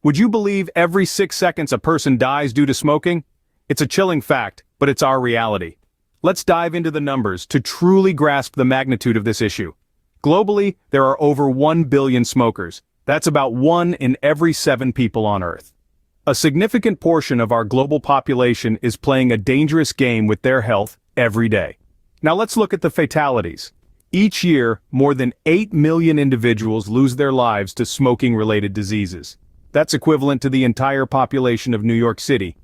Would you believe every 6 seconds a person dies due to smoking? It's a chilling fact, but it's our reality. Let's dive into the numbers to truly grasp the magnitude of this issue. Globally, there are over 1 billion smokers. That's about 1 in every 7 people on Earth. A significant portion of our global population is playing a dangerous game with their health every day. Now let's look at the fatalities. Each year, more than 8 million individuals lose their lives to smoking-related diseases. That's equivalent to the entire population of New York City.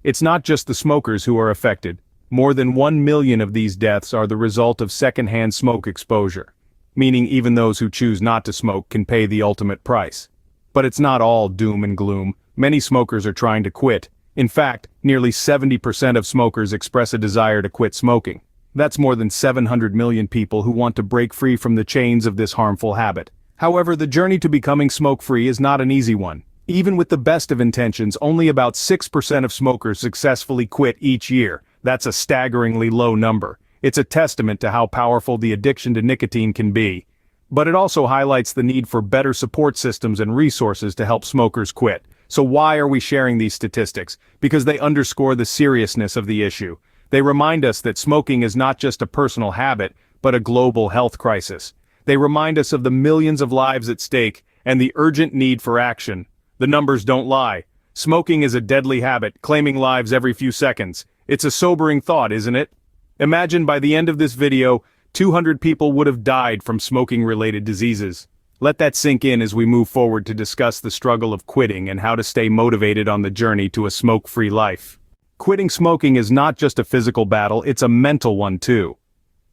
It's not just the smokers who are affected. More than 1 million of these deaths are the result of secondhand smoke exposure, meaning even those who choose not to smoke can pay the ultimate price. But it's not all doom and gloom. Many smokers are trying to quit. In fact, nearly 70% of smokers express a desire to quit smoking. That's more than 700 million people who want to break free from the chains of this harmful habit. However, the journey to becoming smoke-free is not an easy one. Even with the best of intentions, only about 6% of smokers successfully quit each year. That's a staggeringly low number. It's a testament to how powerful the addiction to nicotine can be. But it also highlights the need for better support systems and resources to help smokers quit. So why are we sharing these statistics? Because they underscore the seriousness of the issue. They remind us that smoking is not just a personal habit, but a global health crisis. They remind us of the millions of lives at stake and the urgent need for action. The numbers don't lie. Smoking is a deadly habit, claiming lives every few seconds. It's a sobering thought, isn't it? Imagine by the end of this video, 200 people would have died from smoking-related diseases. Let that sink in as we move forward to discuss the struggle of quitting and how to stay motivated on the journey to a smoke-free life. Quitting smoking is not just a physical battle, it's a mental one too.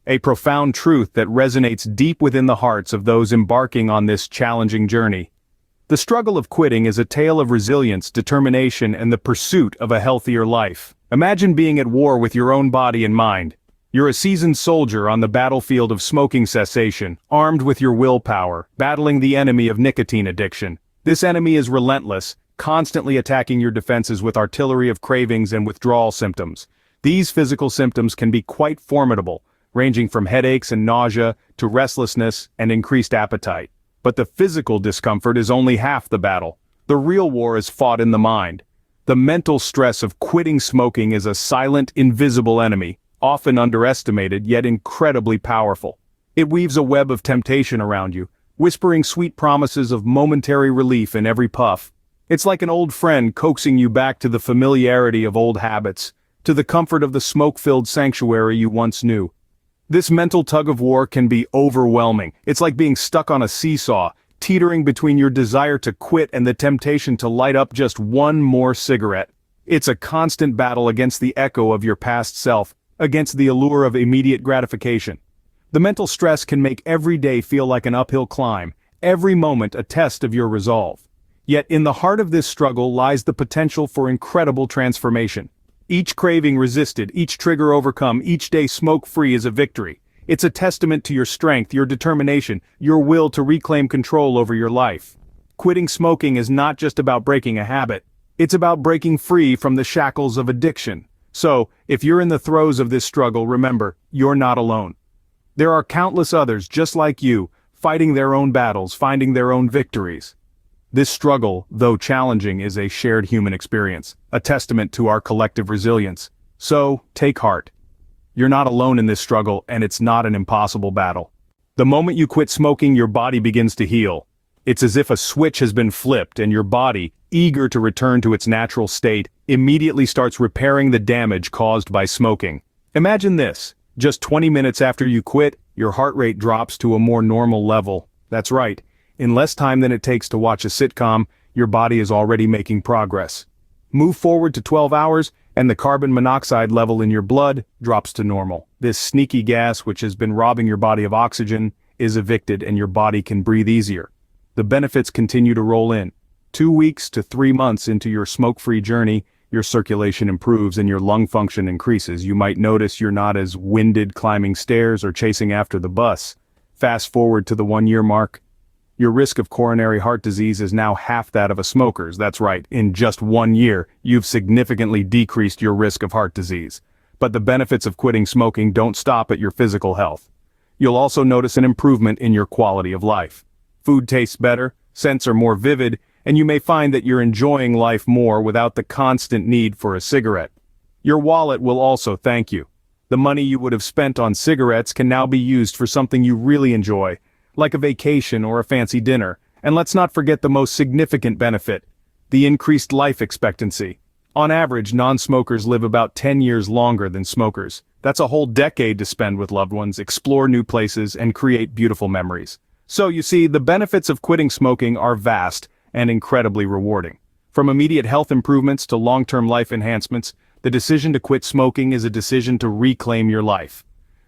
A profound truth that resonates deep within the hearts of those embarking on this challenging journey. The struggle of quitting is a tale of resilience, determination, and the pursuit of a healthier life. Imagine being at war with your own body and mind. You're a seasoned soldier on the battlefield of smoking cessation, armed with your willpower, battling the enemy of nicotine addiction. This enemy is relentless, constantly attacking your defenses with artillery of cravings and withdrawal symptoms. These physical symptoms can be quite formidable, ranging from headaches and nausea to restlessness and increased appetite. But the physical discomfort is only half the battle. The real war is fought in the mind. The mental stress of quitting smoking is a silent, invisible enemy, often underestimated yet incredibly powerful. It weaves a web of temptation around you, whispering sweet promises of momentary relief in every puff. It's like an old friend coaxing you back to the familiarity of old habits, to the comfort of the smoke-filled sanctuary you once knew. This mental tug-of-war can be overwhelming. It's like being stuck on a seesaw, teetering between your desire to quit and the temptation to light up just one more cigarette. It's a constant battle against the echo of your past self, against the allure of immediate gratification. The mental stress can make every day feel like an uphill climb, every moment a test of your resolve. Yet in the heart of this struggle lies the potential for incredible transformation. Each craving resisted, each trigger overcome, each day smoke-free is a victory. It's a testament to your strength, your determination, your will to reclaim control over your life. Quitting smoking is not just about breaking a habit. It's about breaking free from the shackles of addiction. So, if you're in the throes of this struggle, remember, you're not alone. There are countless others just like you, fighting their own battles, finding their own victories. This struggle, though challenging, is a shared human experience, a testament to our collective resilience. So, take heart. You're not alone in this struggle, and it's not an impossible battle. The moment you quit smoking, your body begins to heal. It's as if a switch has been flipped and your body, eager to return to its natural state, immediately starts repairing the damage caused by smoking. Imagine this. Just 20 minutes after you quit, your heart rate drops to a more normal level. That's right. In less time than it takes to watch a sitcom, your body is already making progress. Move forward to 12 hours, and the carbon monoxide level in your blood drops to normal. This sneaky gas, which has been robbing your body of oxygen, is evicted and your body can breathe easier. The benefits continue to roll in. 2 weeks to 3 months into your smoke-free journey, your circulation improves and your lung function increases. You might notice you're not as winded climbing stairs or chasing after the bus. Fast forward to the 1-year mark. Your risk of coronary heart disease is now half that of a smoker's. That's right, in just 1 year, you've significantly decreased your risk of heart disease. But the benefits of quitting smoking don't stop at your physical health. You'll also notice an improvement in your quality of life. Food tastes better, scents are more vivid, and you may find that you're enjoying life more without the constant need for a cigarette. Your wallet will also thank you. The money you would have spent on cigarettes can now be used for something you really enjoy, like a vacation or a fancy dinner. And let's not forget the most significant benefit: the increased life expectancy. On average, non-smokers live about 10 years longer than smokers. That's a whole decade to spend with loved ones, explore new places, and create beautiful memories. So you see, the benefits of quitting smoking are vast and incredibly rewarding. From immediate health improvements to long-term life enhancements, the decision to quit smoking is a decision to reclaim your life.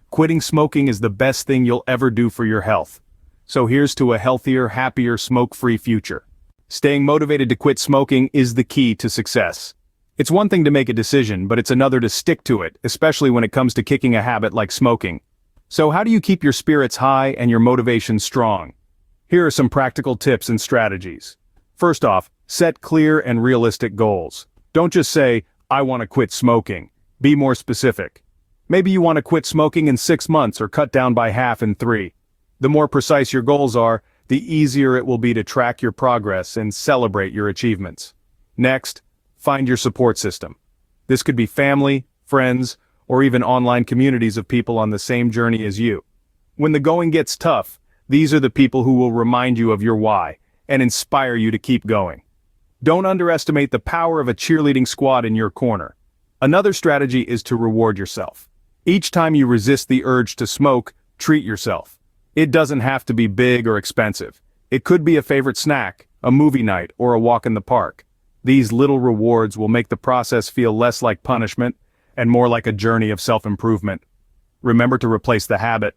Quitting smoking is the best thing you'll ever do for your health. So here's to a healthier, happier, smoke-free future. Staying motivated to quit smoking is the key to success. It's one thing to make a decision, but it's another to stick to it, especially when it comes to kicking a habit like smoking. So how do you keep your spirits high and your motivation strong? Here are some practical tips and strategies. First off, set clear and realistic goals. Don't just say, "I want to quit smoking." Be more specific. Maybe you want to quit smoking in 6 months or cut down by half in 3. The more precise your goals are, the easier it will be to track your progress and celebrate your achievements. Next, find your support system. This could be family, friends, or even online communities of people on the same journey as you. When the going gets tough, these are the people who will remind you of your why and inspire you to keep going. Don't underestimate the power of a cheerleading squad in your corner. Another strategy is to reward yourself. Each time you resist the urge to smoke, treat yourself. It doesn't have to be big or expensive. It could be a favorite snack, a movie night, or a walk in the park. These little rewards will make the process feel less like punishment and more like a journey of self-improvement. Remember to replace the habit.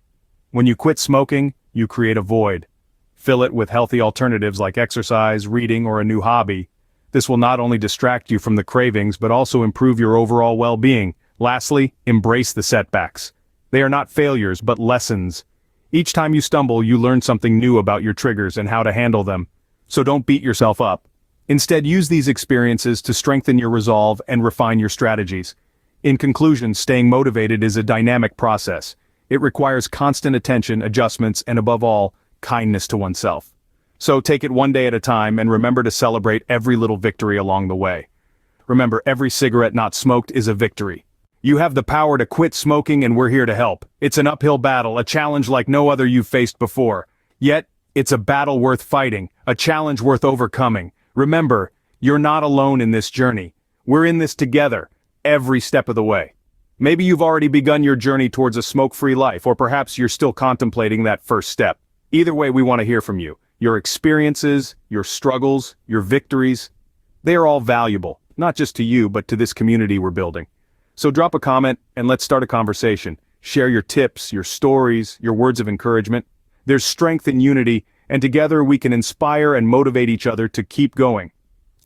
When you quit smoking, you create a void. Fill it with healthy alternatives like exercise, reading, or a new hobby. This will not only distract you from the cravings but also improve your overall well-being. Lastly, embrace the setbacks. They are not failures but lessons. Each time you stumble, you learn something new about your triggers and how to handle them. So don't beat yourself up. Instead, use these experiences to strengthen your resolve and refine your strategies. In conclusion, staying motivated is a dynamic process. It requires constant attention, adjustments, and above all, kindness to oneself. So take it one day at a time and remember to celebrate every little victory along the way. Remember, every cigarette not smoked is a victory. You have the power to quit smoking and we're here to help. It's an uphill battle, a challenge like no other you've faced before. Yet, it's a battle worth fighting, a challenge worth overcoming. Remember, you're not alone in this journey. We're in this together, every step of the way. Maybe you've already begun your journey towards a smoke-free life, or perhaps you're still contemplating that first step. Either way, we want to hear from you. Your experiences, your struggles, your victories, they are all valuable, not just to you, but to this community we're building. So drop a comment and let's start a conversation. Share your tips, your stories, your words of encouragement. There's strength in unity, and together we can inspire and motivate each other to keep going.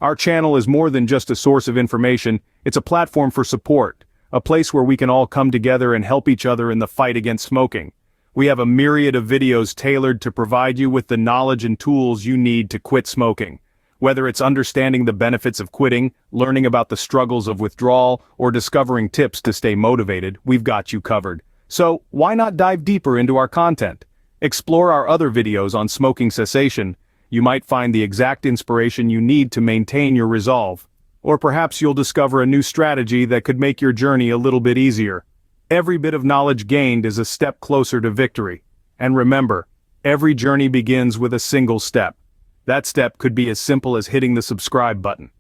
Our channel is more than just a source of information, it's a platform for support, a place where we can all come together and help each other in the fight against smoking. We have a myriad of videos tailored to provide you with the knowledge and tools you need to quit smoking. Whether it's understanding the benefits of quitting, learning about the struggles of withdrawal, or discovering tips to stay motivated, we've got you covered. So, why not dive deeper into our content? Explore our other videos on smoking cessation. You might find the exact inspiration you need to maintain your resolve. Or perhaps you'll discover a new strategy that could make your journey a little bit easier. Every bit of knowledge gained is a step closer to victory. And remember, every journey begins with a single step. That step could be as simple as hitting the subscribe button.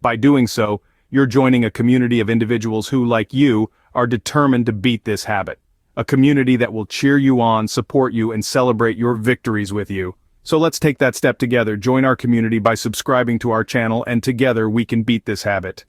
By doing so, you're joining a community of individuals who, like you, are determined to beat this habit. A community that will cheer you on, support you, and celebrate your victories with you. So let's take that step together. Join our community by subscribing to our channel, and together we can beat this habit.